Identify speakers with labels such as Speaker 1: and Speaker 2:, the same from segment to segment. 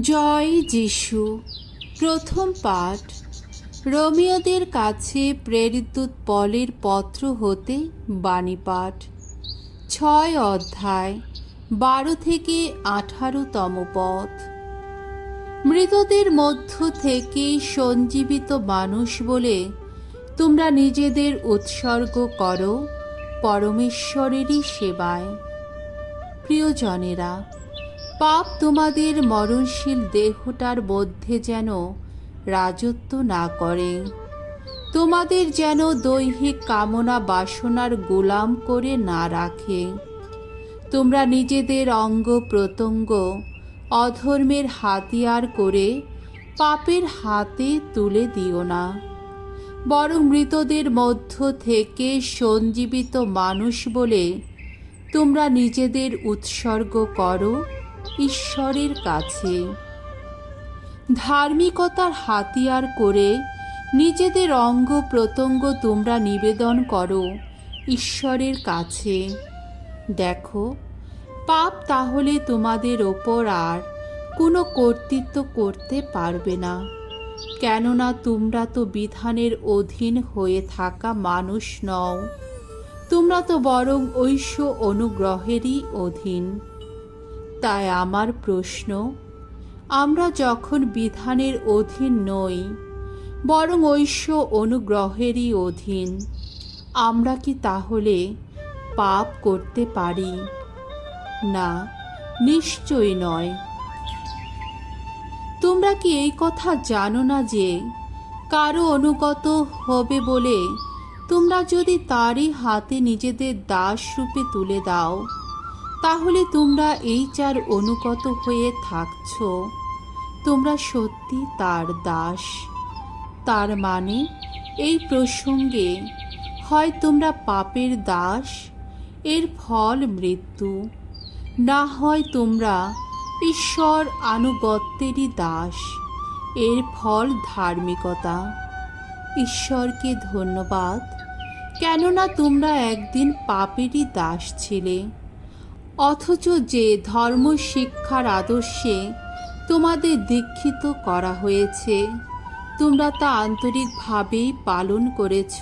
Speaker 1: জয় যিশু। প্রথম পাঠ রোমীয়দের কাছে প্রেরিত পলের পত্র হতে বাণী পাঠ। 6 অধ্যায় 12 থেকে 18তম পদ। মৃতদের মধ্য থেকে সঞ্জীবিত মানুষ বলে তোমরা নিজেদের উৎসর্গ করো পরমেশ্বরেরই সেবায়। প্রিয়জনেরা, পাপ তোমাদের মরণশীল দেহটার মধ্যে যেন রাজত্ব না করে, তোমাদের যেন দৈহিক কামনা বাসনার গোলাম করে না রাখে। তোমরা নিজেদের অঙ্গ প্রত্যঙ্গ অধর্মের হাতিয়ার করে পাপের হাতে তুলে দিও না, বরং মৃতদের মধ্য থেকে সঞ্জীবিত মানুষ বলে তোমরা নিজেদের উৎসর্গ করো ঈশ্বরের কাছে। ধার্মিকতার হাতিয়ার করে নিজেদের অঙ্গ প্রত্যঙ্গ তোমরা নিবেদন করো ঈশ্বরের কাছে। দেখো, পাপ তাহলে তোমাদের ওপর আর কোনো কর্তৃত্ব করতে পারবে না, কেননা তোমরা তো বিধানের অধীন হয়ে থাকা মানুষ নও, তোমরা তো বরং ঐশ্ব অনুগ্রহেরই অধীন। তাই আমার প্রশ্ন, আমরা যখন বিধানের অধীন নই বরং ঐশ্ব অনুগ্রহেরই অধীন, আমরা কি তাহলে পাপ করতে পারি? না, নিশ্চয়ই নয়। তোমরা কি এই কথা জানো না যে কারো অনুগত হবে বলে তোমরা যদি তারই হাতে নিজেদের দাস রূপে তুলে দাও, তাহলে তোমরা এই যার অনুগত হয়ে থাকছ, তোমরা সত্যি তার দাস। তার মানে এই প্রসঙ্গে হয় তোমরা পাপের দাস, এর ফল মৃত্যু, না হয় তোমরা ঈশ্বর আনুগত্যেরই দাস, এর ফল ধার্মিকতা। ঈশ্বরকে ধন্যবাদ, কেননা তোমরা একদিন পাপেরই দাস ছিলে, অথচ যে ধর্ম শিক্ষার আদর্শে তোমাদের দীক্ষিত করা হয়েছে তোমরা তা আন্তরিকভাবেই পালন করেছ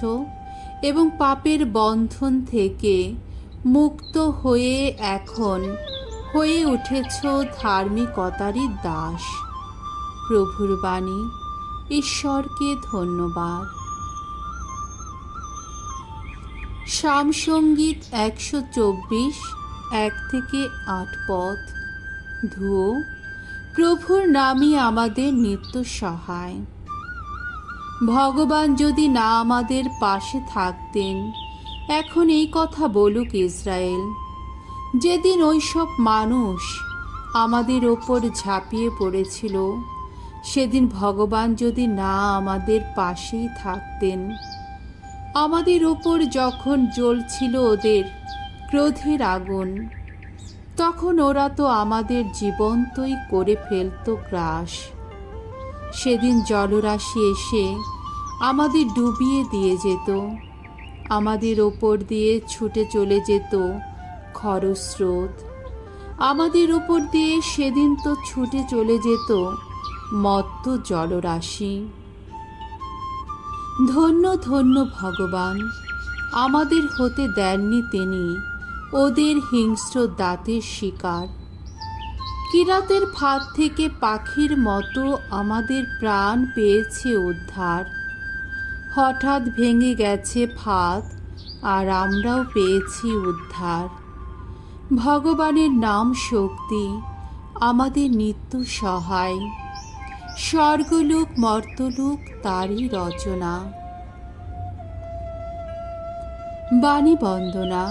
Speaker 1: এবং পাপের বন্ধন থেকে মুক্ত হয়ে এখন হয়ে উঠেছ ধার্মিকতারই দাস। প্রভুর বাণী। ঈশ্বরকে ধন্যবাদ। সামসঙ্গীত 124 1 থেকে 8 পদ। ধুয়ো, প্রভুর নামই আমাদের নিত্য সহায়। ভগবান যদি না আমাদের পাশে থাকতেন, এখন এই কথা বলুক ইসরায়েল। যেদিন ওইসব মানুষ আমাদের ওপর ঝাঁপিয়ে পড়েছিল, সেদিন ভগবান যদি না আমাদের পাশেই থাকতেন, আমাদের ওপর যখন জ্বলছিল ওদের ক্রোধের আগুন, তখন ওরা তো আমাদের জীবন্তই করে ফেলত গ্রাস। সেদিন জলরাশি এসে আমাদের ডুবিয়ে দিয়ে যেত, আমাদের ওপর দিয়ে ছুটে চলে যেত খরস্রোত, আমাদের ওপর দিয়ে সেদিন তো ছুটে চলে যেত মত্ত জলরাশি। ধন্য ধন্য ভগবান, আমাদের হতে দেননি তিনি ওদের হিংস্র দাঁতের শিকার। কিরাতের ফাঁদ থেকে পাখির মতো আমাদের প্রাণ পেয়েছে উদ্ধার। হঠাৎ ভেঙে গেছে ফাঁদ আর আমরাও পেয়েছি উদ্ধার। ভগবানের নাম শক্তি আমাদের নিত্য সহায়। স্বর্গলোক মর্তলোক তারই রচনা। বাণী বন্দনা।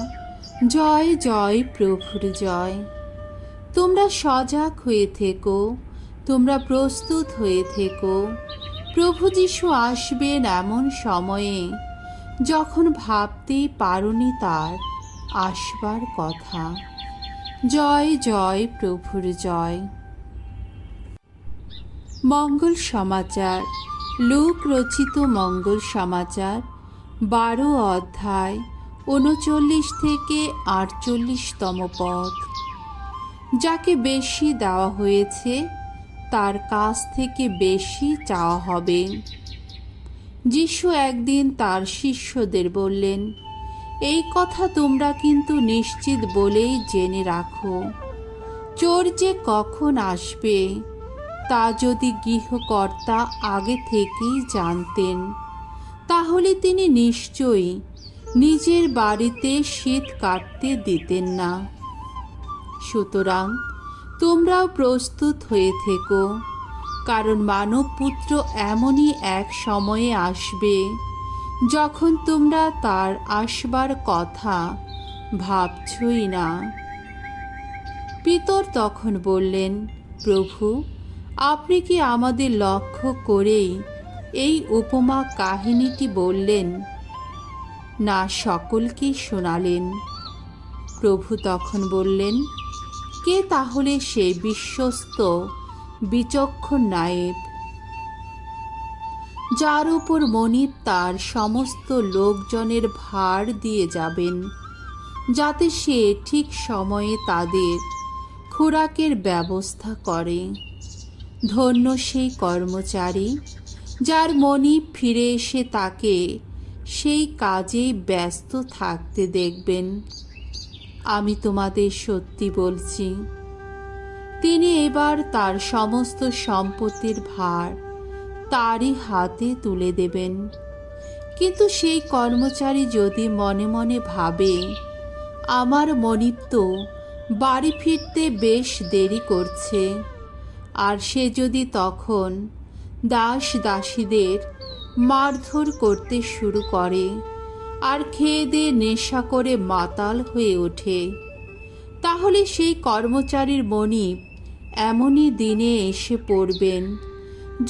Speaker 1: জয় জয় প্রভুর জয়। তোমরা সজাগ হয়ে থেকো, তোমরা প্রস্তুত হয়ে থেকো। প্রভু যীশু আসবেন এমন সময়ে যখন ভাবতেই পারোনি তার আসবার কথা। জয় জয় প্রভুর জয়। মঙ্গল সমাচার। লূক রচিত মঙ্গল সমাচার 12 অধ্যায় 39 থেকে 48তম পদ। যাকে বেশি দেওয়া হয়েছে তার কাছ থেকে বেশি চাওয়া হবে। যিশু একদিন তার শিষ্যদের বললেন, এই কথা তোমরা কিন্তু নিশ্চিত বলেই জেনে রাখো, চোর যে কখন আসবে তা যদি গৃহকর্তা আগে থেকেই জানতেন, তাহলে তিনি নিশ্চয়ই নিজের বাড়িতে শীত কাটতে দিতেন না। সুতরাং তোমরাও প্রস্তুত হয়ে থেকো, কারণ মানবপুত্র এমনই এক সময়ে আসবে যখন তোমরা তার আসবার কথা ভাবছই না। পিতর তখন বললেন, প্রভু, আপনি কি আমাদের লক্ষ্য করেই এই উপমা কাহিনীটি বললেন, না সকলকেই শোনালেন? প্রভু তখন বললেন, কে তাহলে সে বিশ্বস্ত বিচক্ষণ নায়েব, যার উপর মনিব তার সমস্ত লোকজনের ভার দিয়ে যাবেন, যাতে সে ঠিক সময়ে তাদের খোরাকের ব্যবস্থা করে। ধন্য সেই কর্মচারী যার মনিব ফিরে এসে তাকে সেই কাজে ব্যস্ত থাকতে দেখবেন। আমি তোমাদের সত্যি বলছি, তিনি এবার তার সমস্ত সম্পত্তির ভার তারই হাতে তুলে দেবেন। কিন্তু সেই কর্মচারী যদি মনে মনে ভাবে, আমার মনিব তো বাড়ি ফিরতে বেশ দেরি করছে, আর সে যদি তখন দাস দাসীদের মারধর করতে শুরু করে আর খেয়ে দিয়ে নেশা করে মাতাল হয়ে ওঠে, তাহলে সেই কর্মচারীর মনিব এমনই দিনে এসে পড়বেন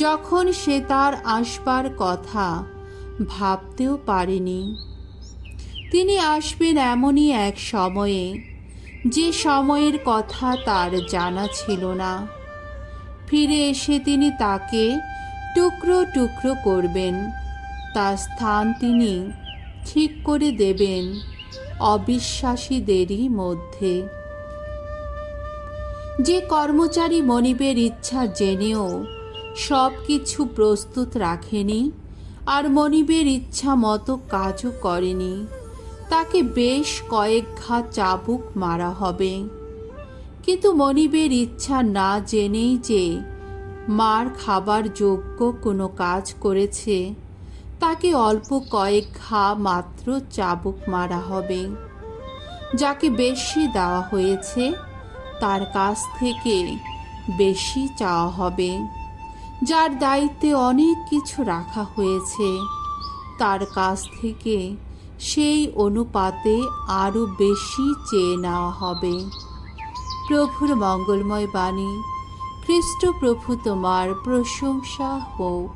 Speaker 1: যখন সে তার আসবার কথা ভাবতেও পারেনি। তিনি আসবেন এমনই এক সময়ে যে সময়ের কথা তার জানা ছিল না। ফিরে এসে তিনি তাকে টুকরো টুকরো করবেন, তার স্থান তিনি ঠিক করে দেবেন অবিশ্বাসীদেরই মধ্যে। যে কর্মচারী মনিবের ইচ্ছা জেনেও সব কিছু প্রস্তুত রাখেনি আর মনিবের ইচ্ছা মতো কাজও করেনি, তাকে বেশ কয়েক ঘা চাবুক মারা হবে। কিন্তু মনিবের ইচ্ছা না জেনেই যে মার খাবার যোগ্য কোনো কাজ করেছে, তাকে অল্প কয়েক ঘা মাত্র চাবুক মারা হবে। যাকে বেশি দেওয়া হয়েছে তার কাছ থেকে বেশি চাওয়া হবে। যার দায়িত্বে অনেক কিছু রাখা হয়েছে তার কাছ থেকে সেই অনুপাতে আরও বেশি চেয়ে নেওয়া হবে। প্রভুর মঙ্গলময় বাণী। খ্রিস্ট প্রভু তোমার প্রশংসা হোক।